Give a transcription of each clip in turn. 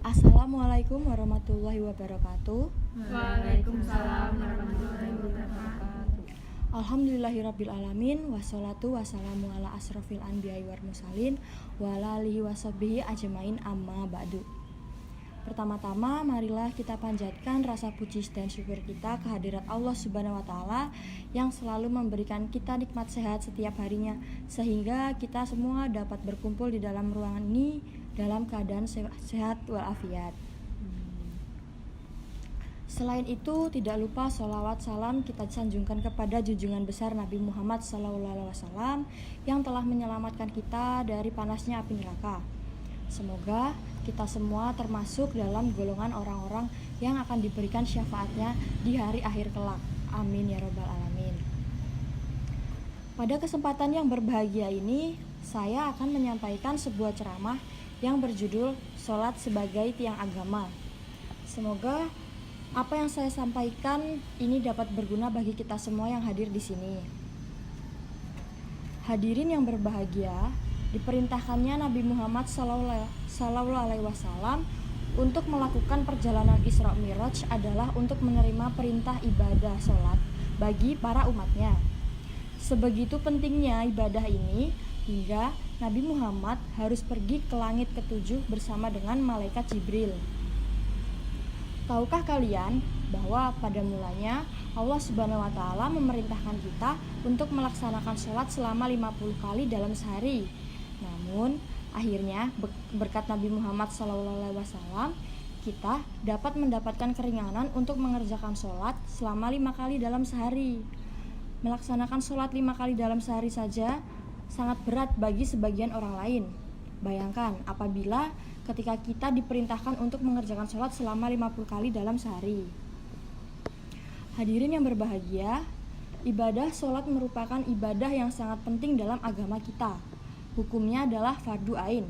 Assalamualaikum warahmatullahi wabarakatuh. Waalaikumsalam warahmatullahi wabarakatuh. Alhamdulillahirabbil alamin wassalatu wassalamu ala asrofil anbiya'i wal mursalin wa ala alihi washabbihi ajmain amma ba'du. Pertama-tama marilah kita panjatkan rasa puji dan syukur kita kehadirat Allah Subhanahu wa taala yang selalu memberikan kita nikmat sehat setiap harinya sehingga kita semua dapat berkumpul di dalam ruangan ini dalam keadaan sehat walafiat. Selain itu, tidak lupa sholawat salam kita sanjungkan kepada junjungan besar Nabi Muhammad SAW yang telah menyelamatkan kita dari panasnya api neraka. Semoga kita semua termasuk dalam golongan orang-orang yang akan diberikan syafaatnya di hari akhir kelak. Amin ya robbal alamin. Pada kesempatan yang berbahagia ini, saya akan menyampaikan sebuah ceramah yang berjudul Sholat sebagai Tiang Agama. Semoga apa yang saya sampaikan ini dapat berguna bagi kita semua yang hadir di sini. Hadirin yang berbahagia, diperintahkannya Nabi Muhammad SAW untuk melakukan perjalanan Isra Mi'raj adalah untuk menerima perintah ibadah sholat bagi para umatnya. Sebegitu pentingnya ibadah ini hingga Nabi Muhammad harus pergi ke langit ketujuh bersama dengan malaikat Jibril. Tahukah kalian bahwa pada mulanya Allah Subhanahu wa taala memerintahkan kita untuk melaksanakan sholat selama 50 kali dalam sehari. Namun akhirnya berkat Nabi Muhammad SAW kita dapat mendapatkan keringanan untuk mengerjakan sholat selama 5 kali dalam sehari. Melaksanakan sholat 5 kali dalam sehari saja sangat berat bagi sebagian orang lain. Bayangkan apabila ketika kita diperintahkan untuk mengerjakan sholat selama 50 kali dalam sehari. Hadirin yang berbahagia, ibadah sholat merupakan ibadah yang sangat penting dalam agama kita. Hukumnya adalah fardu ain,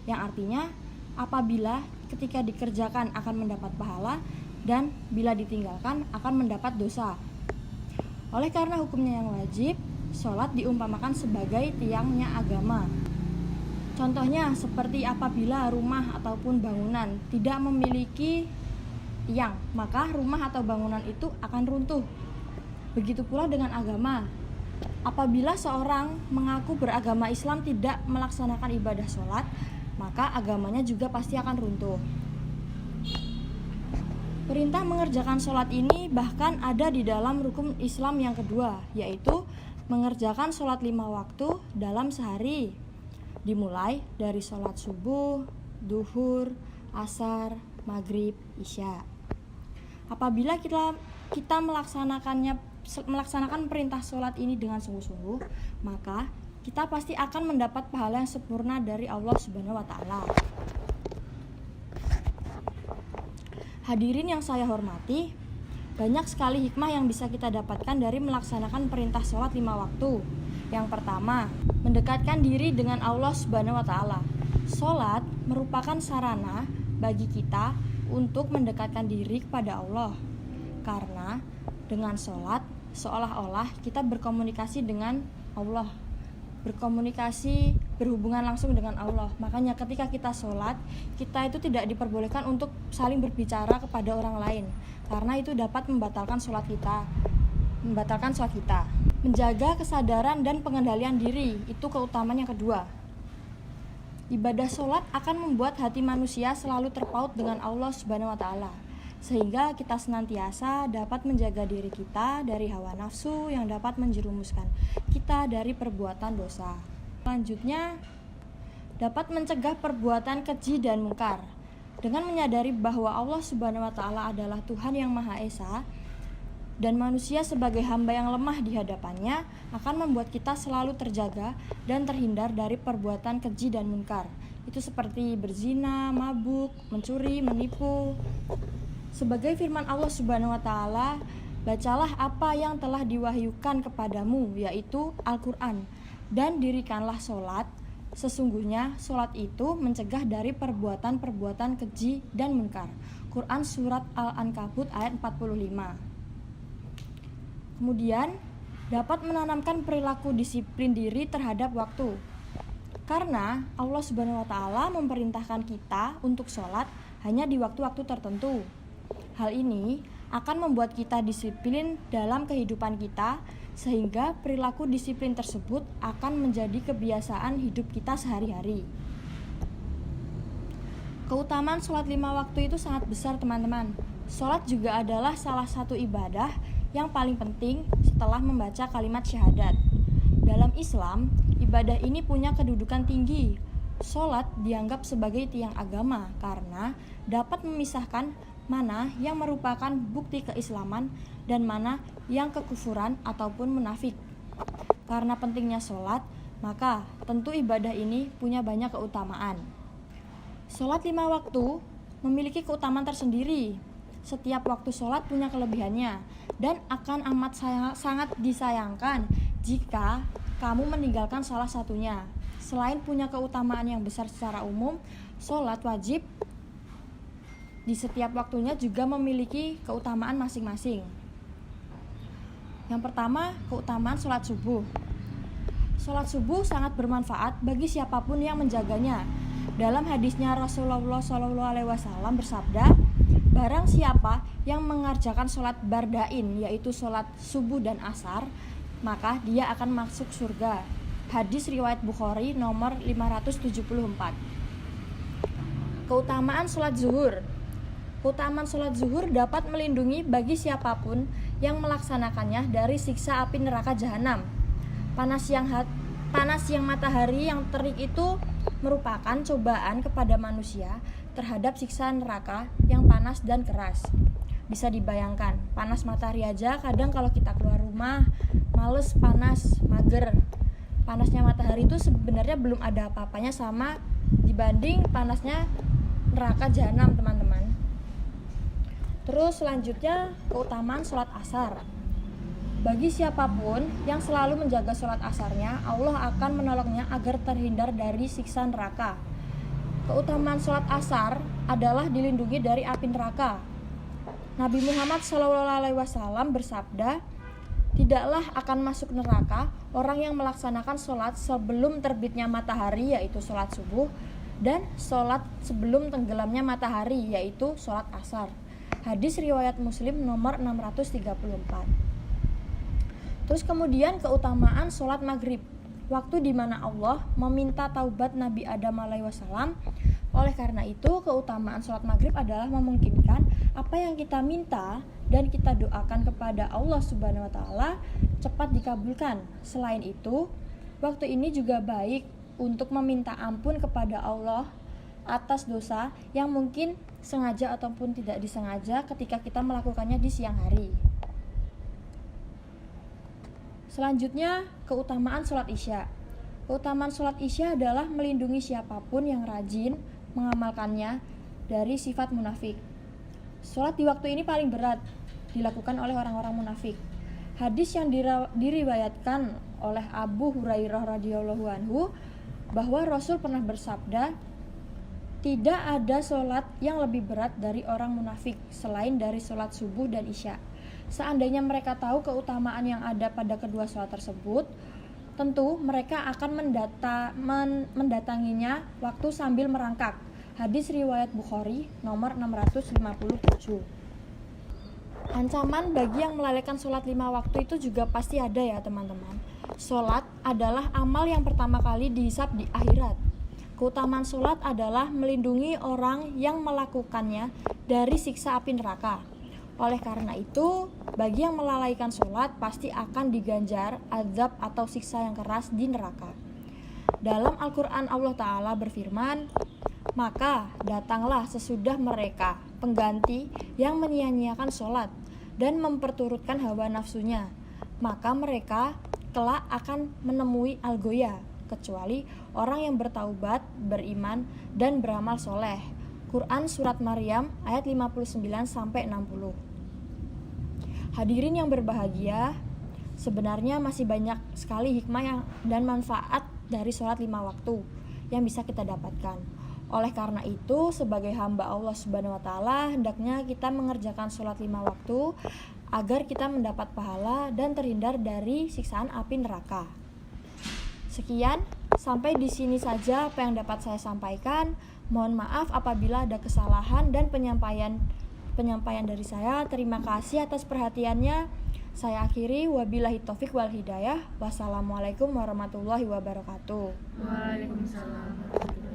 yang artinya apabila ketika dikerjakan akan mendapat pahala dan bila ditinggalkan akan mendapat dosa. Oleh karena hukumnya yang wajib, sholat diumpamakan sebagai tiangnya agama. Contohnya seperti apabila rumah ataupun bangunan tidak memiliki tiang, maka rumah atau bangunan itu akan runtuh. Begitu pula dengan agama. Apabila seorang mengaku beragama Islam tidak melaksanakan ibadah sholat, maka agamanya juga pasti akan runtuh. Perintah mengerjakan sholat ini bahkan ada di dalam rukun Islam yang kedua, yaitu mengerjakan sholat 5 waktu dalam sehari, dimulai dari sholat subuh, duhur, asar, maghrib, isya. Apabila kita melaksanakan perintah sholat ini dengan sungguh-sungguh, maka kita pasti akan mendapat pahala yang sempurna dari Allah Subhanahu wa taala. Hadirin yang saya hormati, banyak sekali hikmah yang bisa kita dapatkan dari melaksanakan perintah sholat 5 waktu. Yang pertama, mendekatkan diri dengan Allah Subhanahu wa taala. Sholat merupakan sarana bagi kita untuk mendekatkan diri kepada Allah. Karena dengan sholat seolah-olah kita berkomunikasi dengan Allah, berhubungan langsung dengan Allah. Makanya ketika kita sholat, kita itu tidak diperbolehkan untuk saling berbicara kepada orang lain, karena itu dapat membatalkan sholat kita. Menjaga kesadaran dan pengendalian diri, itu keutamaan yang kedua. Ibadah sholat akan membuat hati manusia selalu terpaut dengan Allah Subhanahu wa taala, sehingga kita senantiasa dapat menjaga diri kita dari hawa nafsu yang dapat menjerumuskan kita dari perbuatan dosa. Selanjutnya, dapat mencegah perbuatan keji dan mungkar. Dengan menyadari bahwa Allah Subhanahu wa taala adalah Tuhan yang Maha Esa dan manusia sebagai hamba yang lemah di hadapannya akan membuat kita selalu terjaga dan terhindar dari perbuatan keji dan mungkar. Itu seperti berzina, mabuk, mencuri, menipu. Sebagai firman Allah Subhanahu wa taala, bacalah apa yang telah diwahyukan kepadamu, yaitu Al-Qur'an, dan dirikanlah sholat. Sesungguhnya sholat itu mencegah dari perbuatan-perbuatan keji dan munkar. Quran Surat Al-Ankabut ayat 45. Kemudian dapat menanamkan perilaku disiplin diri terhadap waktu. Karena Allah Subhanahu wa taala memerintahkan kita untuk sholat hanya di waktu-waktu tertentu. Hal ini akan membuat kita disiplin dalam kehidupan kita, sehingga perilaku disiplin tersebut akan menjadi kebiasaan hidup kita sehari-hari. Keutamaan sholat 5 waktu itu sangat besar, teman-teman. Sholat juga adalah salah satu ibadah yang paling penting setelah membaca kalimat syahadat. Dalam Islam, ibadah ini punya kedudukan tinggi. Sholat dianggap sebagai tiang agama karena dapat memisahkan mana yang merupakan bukti keislaman dan mana yang kekufuran ataupun munafik. Karena pentingnya sholat, maka tentu ibadah ini punya banyak keutamaan. Sholat 5 waktu memiliki keutamaan tersendiri. Setiap waktu sholat punya kelebihannya dan akan amat sangat disayangkan jika kamu meninggalkan salah satunya. Selain punya keutamaan yang besar secara umum, sholat wajib di setiap waktunya juga memiliki keutamaan masing-masing. Yang pertama, keutamaan sholat subuh. Sholat subuh sangat bermanfaat bagi siapapun yang menjaganya. Dalam hadisnya Rasulullah SAW bersabda, barang siapa yang mengerjakan sholat bardain, yaitu sholat subuh dan asar, maka dia akan masuk surga. Hadis riwayat Bukhari nomor 574. Keutamaan sholat zuhur. Keutamaan sholat zuhur dapat melindungi bagi siapapun yang melaksanakannya dari siksa api neraka jahanam. Panas siang matahari yang terik itu merupakan cobaan kepada manusia terhadap siksa neraka yang panas dan keras. Bisa dibayangkan, panas matahari aja kadang kalau kita keluar rumah males, panas, mager. Panasnya matahari itu sebenarnya belum ada apa-apanya sama dibanding panasnya neraka jahanam, teman-teman. Terus selanjutnya keutamaan sholat asar. Bagi siapapun yang selalu menjaga sholat asarnya, Allah akan menolongnya agar terhindar dari siksa neraka. Keutamaan sholat asar adalah dilindungi dari api neraka. Nabi Muhammad SAW bersabda, tidaklah akan masuk neraka orang yang melaksanakan sholat sebelum terbitnya matahari, yaitu sholat subuh, dan sholat sebelum tenggelamnya matahari, yaitu sholat asar. Hadis riwayat Muslim nomor 634. Terus kemudian keutamaan sholat maghrib, waktu di mana Allah meminta taubat Nabi Adam alaihissalam. Oleh karena itu, keutamaan sholat maghrib adalah memungkinkan apa yang kita minta dan kita doakan kepada Allah Subhanahu wa Ta'ala cepat dikabulkan. Selain itu, waktu ini juga baik untuk meminta ampun kepada Allah atas dosa yang mungkin sengaja ataupun tidak disengaja ketika kita melakukannya di siang hari. Selanjutnya, keutamaan sholat isya. Keutamaan sholat isya adalah melindungi siapapun yang rajin mengamalkannya dari sifat munafik. Sholat di waktu ini paling berat dilakukan oleh orang-orang munafik. Hadis yang diriwayatkan oleh Abu Hurairah radhiyallahu anhu bahwa Rasul pernah bersabda, tidak ada sholat yang lebih berat dari orang munafik selain dari sholat subuh dan isya. Seandainya mereka tahu keutamaan yang ada pada kedua sholat tersebut, tentu mereka akan mendatanginya waktu sambil merangkak. Hadis riwayat Bukhari nomor 657. Ancaman bagi yang melalaikan sholat 5 waktu itu juga pasti ada ya, teman-teman. Sholat adalah amal yang pertama kali dihisab di akhirat. Keutamaan sholat adalah melindungi orang yang melakukannya dari siksa api neraka. Oleh karena itu, bagi yang melalaikan sholat pasti akan diganjar azab atau siksa yang keras di neraka. Dalam Al-Quran Allah Ta'ala berfirman, maka datanglah sesudah mereka pengganti yang menyia-nyiakan sholat dan memperturutkan hawa nafsunya, maka mereka kelak akan menemui al-goya, kecuali orang yang bertaubat, beriman, dan beramal soleh. Quran Surat Maryam ayat 59-60. Hadirin yang berbahagia, sebenarnya masih banyak sekali hikmah dan manfaat dari sholat 5 waktu yang bisa kita dapatkan. Oleh karena itu, sebagai hamba Allah Subhanahu wa Ta'ala, hendaknya kita mengerjakan sholat 5 waktu agar kita mendapat pahala dan terhindar dari siksaan api neraka. Sekian, sampai di sini saja apa yang dapat saya sampaikan. Mohon maaf apabila ada kesalahan dan penyampaian dari saya. Terima kasih atas perhatiannya. Saya akhiri, wabillahi taufik wal hidayah. Wassalamualaikum warahmatullahi wabarakatuh. Waalaikumsalam.